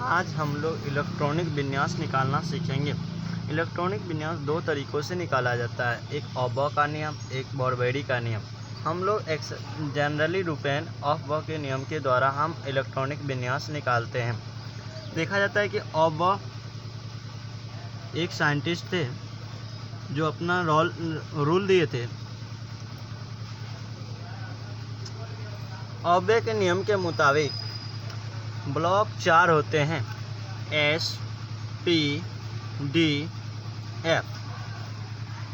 आज हम लोग इलेक्ट्रॉनिक विन्यास निकालना सीखेंगे। इलेक्ट्रॉनिक विन्यास दो तरीक़ों से निकाला जाता है, एक ऑफ-बॉ का नियम, एक बॉरबेरी का नियम। हम लोग जनरली रूपेन ऑफ-बॉ के नियम के द्वारा हम इलेक्ट्रॉनिक विन्यास निकालते हैं। देखा जाता है कि ऑफ-बॉ एक साइंटिस्ट थे जो अपना रूल दिए थे। ऑफ-बॉ के नियम के मुताबिक ब्लॉक 4 होते हैं, S, P, D, F.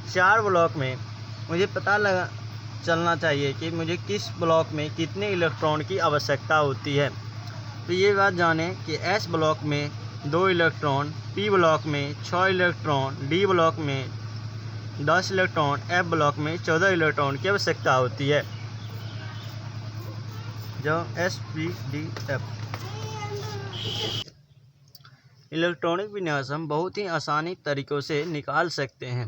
4 block में मुझे पता चलना चाहिए कि मुझे किस ब्लॉक में कितने इलेक्ट्रॉन की आवश्यकता होती है। तो ये बात जानें कि एस ब्लॉक में 2 इलेक्ट्रॉन, पी ब्लॉक में 6 इलेक्ट्रॉन, डी ब्लॉक में 10 इलेक्ट्रॉन, एफ ब्लॉक में 14 इलेक्ट्रॉन की आवश्यकता होती है। जो S, P, D, F electronic विन्यास हम बहुत ही आसानी तरीक़ों से निकाल सकते हैं।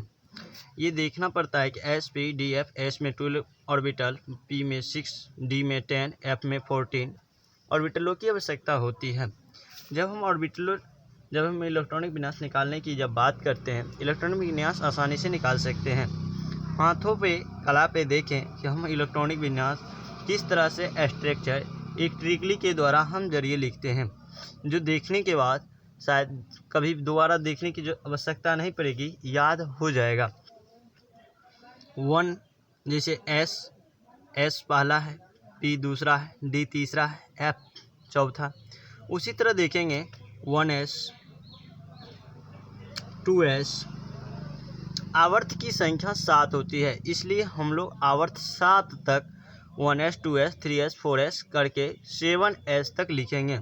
ये देखना पड़ता है कि S, P, D, F, S में 12 ऑर्बिटल, पी में 6, डी में 10, एफ में 14 ऑर्बिटलों की आवश्यकता होती है। जब हम इलेक्ट्रॉनिक विन्यास निकालने की बात करते हैं, इलेक्ट्रॉनिक विन्यास आसानी से निकाल सकते हैं। हाथों पे कला पे देखें कि हम इलेक्ट्रॉनिक विन्यास किस तरह से स्ट्रक्चर एक ट्रिकली के द्वारा हम जरिए लिखते हैं, जो देखने के बाद शायद कभी दोबारा देखने की जो आवश्यकता नहीं पड़ेगी, याद हो जाएगा। 1 जैसे एस पहला है, पी दूसरा है, डी तीसरा है, एफ चौथा। उसी तरह देखेंगे 1s, 2s। आवर्त की संख्या 7 होती है, इसलिए हम लोग आवर्त 7 तक 1s, 2s, 3s, 4s करके 7s तक लिखेंगे।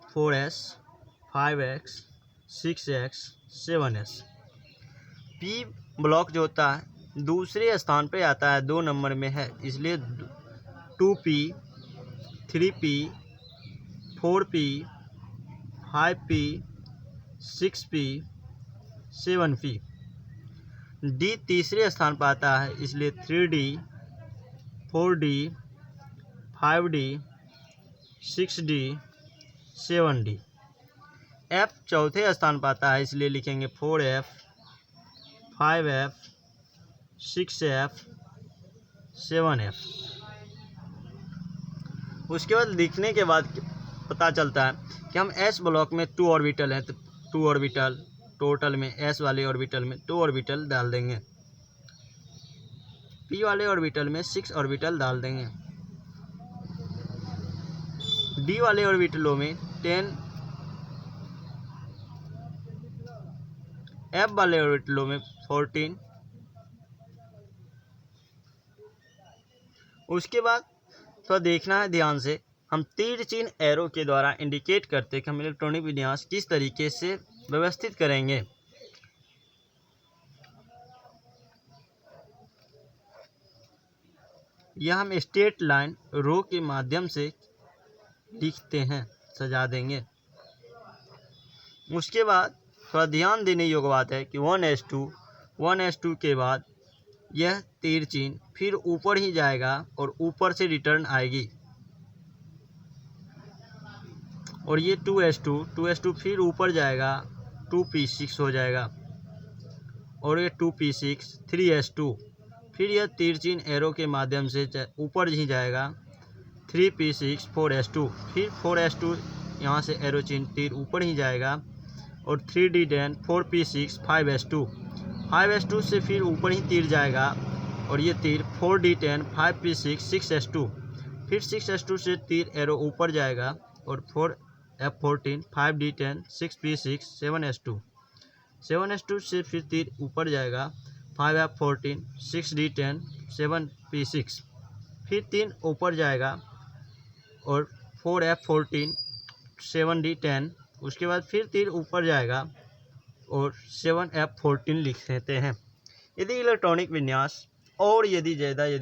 4s, 5x, 6x, 7s। P block जो होता है दूसरे स्थान पे आता है, 2 नंबर में है, इसलिए 2p, 3p, 4p, 5p, 6p, 7p। D तीसरे स्थान पर आता है, इसलिए 3d, 4d, 5d, 6d, 7d। F चौथे स्थान पर आता है, इसलिए लिखेंगे 4f, 5f, 6f, 7f। उसके बाद लिखने के बाद पता चलता है कि हम एस ब्लॉक में 2 ऑर्बिटल हैं, तो 2 ऑर्बिटल टोटल में एस वाले ऑर्बिटल में 2 ऑर्बिटल डाल देंगे, पी वाले ऑर्बिटल में 6 ऑर्बिटल डाल देंगे, डी वाले ऑर्बिटलों में 10, एफ वाले ऑर्बिटलों में 14। उसके बाद थोड़ा देखना है ध्यान से, हम तीर चिन्ह एरो के द्वारा इंडिकेट करते हैं कि हम इलेक्ट्रॉनिक विन्यास किस तरीके से व्यवस्थित करेंगे। यह हम स्ट्रेट लाइन रो के माध्यम से लिखते हैं, सजा देंगे। उसके बाद थोड़ा ध्यान देने योग्य बात है कि 1s2 के बाद यह तीर चिन्ह फिर ऊपर ही जाएगा और ऊपर से रिटर्न आएगी, और ये 2s2 फिर ऊपर जाएगा, 2p6 हो जाएगा, और ये 2p6, 3s2 फिर यह तीर चिन्ह एरो के माध्यम से ऊपर ही जाएगा, 3p6, 4s2 फिर 4s2 यहाँ से एरो चिन्ह तीर ऊपर ही जाएगा, और 3d10, 4p6, 5s2 से फिर ऊपर ही तीर जाएगा, और ये तीर 4d10, 5p6, 6s2 फिर 6s2 से तीर एरो ऊपर जाएगा, और 4f14, 5d10, 6p6, 7s2 से फिर तीर ऊपर जाएगा, 5f14, 6d10, 7p6 फिर 3 ऊपर जाएगा, और 4f14, 7d10 उसके बाद फिर तीर ऊपर जाएगा, और 7f14 लिख देते हैं। यदि इलेक्ट्रॉनिक विन्यास और यदि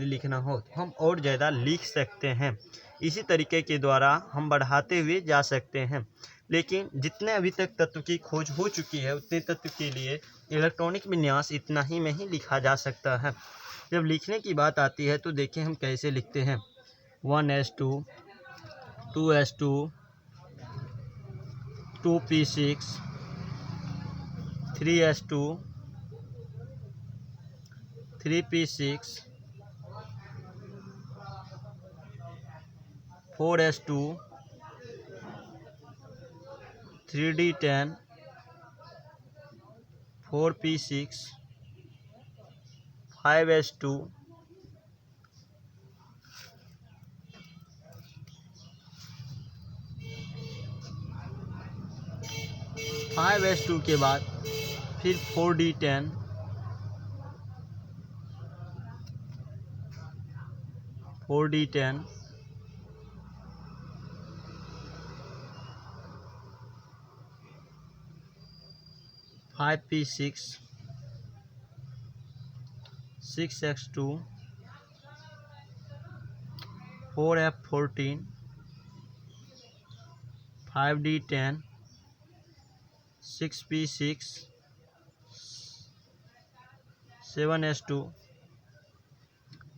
लिखना हो तो हम और ज़्यादा लिख सकते हैं। इसी तरीके के द्वारा हम बढ़ाते हुए जा सकते हैं, लेकिन जितने अभी तक तत्व की खोज हो चुकी है उतने तत्व के लिए इलेक्ट्रॉनिक विन्यास इतना ही में ही लिखा जा सकता है। जब लिखने की बात आती है तो देखें हम कैसे लिखते हैं। 1s2 2s2 2p6 3s2 3p6 4s2 3d10 4p6 5s2 5s2 के बाद फिर 4d10 4d10 5p6 6s2 4f14 5d10 6p6 7s2।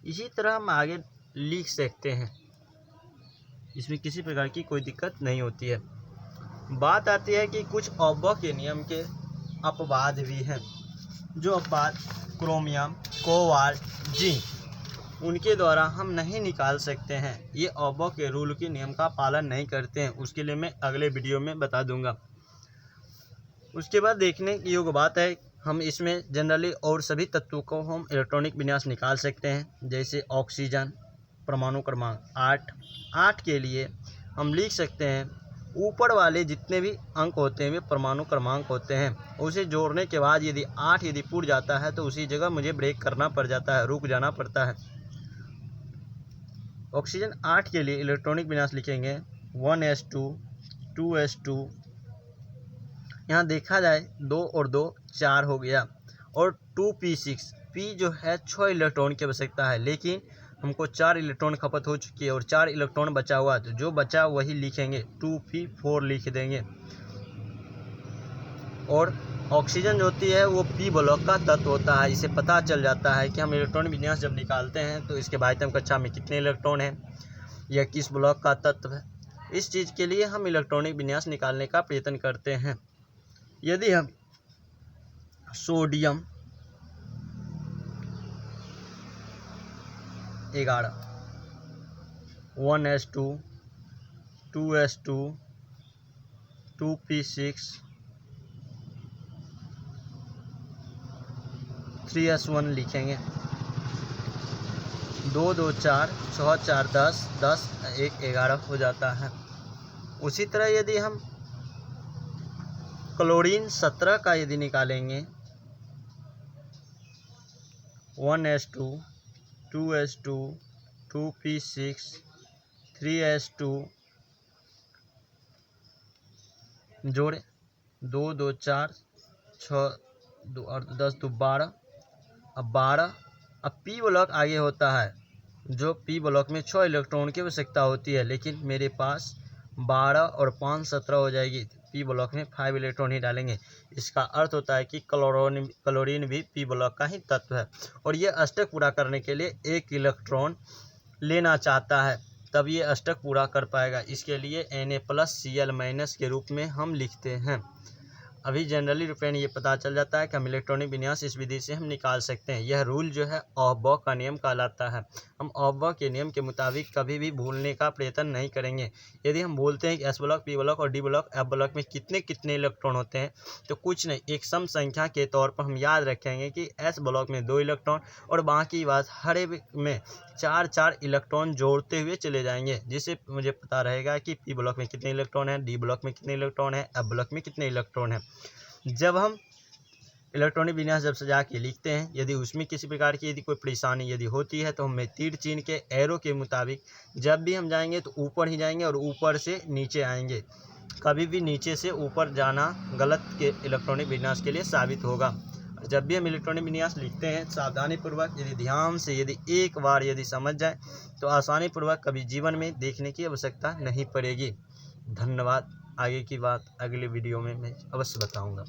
इसी तरह हम आगे लिख सकते हैं, इसमें किसी प्रकार की कोई दिक्कत नहीं होती है। बात आती है कि कुछ ऑब्बो के नियम के अपवाद भी हैं। जो अपवाद क्रोमियम, कोबाल्ट, जिंक, उनके द्वारा हम नहीं निकाल सकते हैं। ये ऑब्बो के रूल के नियम का पालन नहीं करते हैं। उसके लिए मैं अगले वीडियो में बता दूंगा। उसके बाद देखने की योग्य बात है, हम इसमें जनरली और सभी तत्वों को हम इलेक्ट्रॉनिक विन्यास निकाल सकते हैं। जैसे ऑक्सीजन परमाणु क्रमांक 8 के लिए हम लिख सकते हैं, ऊपर वाले जितने भी अंक होते हैं वे परमाणु क्रमांक होते हैं। उसे जोड़ने के बाद यदि 8 यदि पूर्ण जाता है तो उसी जगह मुझे ब्रेक करना पड़ जाता है, रुक जाना पड़ता है। ऑक्सीजन 8 के लिए इलेक्ट्रॉनिक विन्यास लिखेंगे 1s2 2s2। यहाँ देखा जाए 2 और 2 4 हो गया, और 2p6 p जो है 6 इलेक्ट्रॉन की आवश्यकता है, लेकिन हमको 4 इलेक्ट्रॉन खपत हो चुकी है और 4 इलेक्ट्रॉन बचा हुआ, तो जो बचा वही लिखेंगे, 2p4 लिख देंगे। और ऑक्सीजन जो होती है वो p ब्लॉक का तत्व होता है। इसे पता चल जाता है कि हम इलेक्ट्रॉन विन्यास जब निकालते हैं तो इसके बाह्यतम कक्षा में कितने इलेक्ट्रॉन हैं, यह किस ब्लॉक का तत्व है। इस चीज़ के लिए हम इलेक्ट्रॉनिक विन्यास निकालने का प्रयत्न करते हैं। यदि हम sodium 11 1s2 2s2 2p6 3s1 लिखेंगे। 2 2 4 6 4 10 10 1 11 हो जाता है। उसी तरह यदि हम क्लोरीन 17 का यदि निकालेंगे 1s2 2s2 2p6 3s2 जोड़े 2 2 4 6 2 और 10 2 12। अब 12, अब पी ब्लॉक आगे होता है, जो पी ब्लॉक में 6 इलेक्ट्रॉन की आवश्यकता होती है, लेकिन मेरे पास 12 और 5 17 हो जाएगी। पी ब्लॉक में 5 इलेक्ट्रॉन ही डालेंगे। इसका अर्थ होता है कि क्लोरीन भी पी ब्लॉक का ही तत्व है, और ये अष्टक पूरा करने के लिए 1 इलेक्ट्रॉन लेना चाहता है, तब ये अष्टक पूरा कर पाएगा। इसके लिए Na+Cl- के रूप में हम लिखते हैं। अभी जनरली रूप में ये पता चल जाता है कि हम इलेक्ट्रॉनिक विन्यास इस विधि से हम निकाल सकते हैं। यह रूल जो है ऑब्बो का नियम कहलाता है। हम ऑब्बो के नियम के मुताबिक कभी भी भूलने का प्रयत्न नहीं करेंगे। यदि हम बोलते हैं कि एस ब्लॉक, पी ब्लॉक और डी ब्लॉक, एफ ब्लॉक में कितने कितने इलेक्ट्रॉन होते हैं, तो कुछ नहीं, एक सम संख्या के तौर पर हम याद रखेंगे कि एस ब्लॉक में 2 इलेक्ट्रॉन और बाकी बात हर एक में 4 इलेक्ट्रॉन जोड़ते हुए चले जाएंगे, जिससे मुझे पता रहेगा कि पी ब्लॉक में कितने इलेक्ट्रॉन हैं, डी ब्लॉक में कितने इलेक्ट्रॉन हैं, एफ ब्लॉक में कितने इलेक्ट्रॉन हैं। जब हम इलेक्ट्रॉनिक विन्यास जब सजा के लिखते हैं, यदि उसमें किसी प्रकार की यदि कोई परेशानी यदि होती है, तो हमें तीर चिन्ह के एरो के मुताबिक जब भी हम जाएंगे तो ऊपर ही जाएंगे और ऊपर से नीचे आएंगे। कभी भी नीचे से ऊपर जाना गलत के इलेक्ट्रॉनिक विन्यास के लिए साबित होगा। जब भी हम इलेक्ट्रॉनिक विन्यास लिखते हैं, सावधानीपूर्वक यदि ध्यान से यदि एक बार यदि समझ जाए तो आसानीपूर्वक कभी जीवन में देखने की आवश्यकता नहीं पड़ेगी। धन्यवाद। आगे की बात अगले वीडियो में मैं अवश्य बताऊँगा।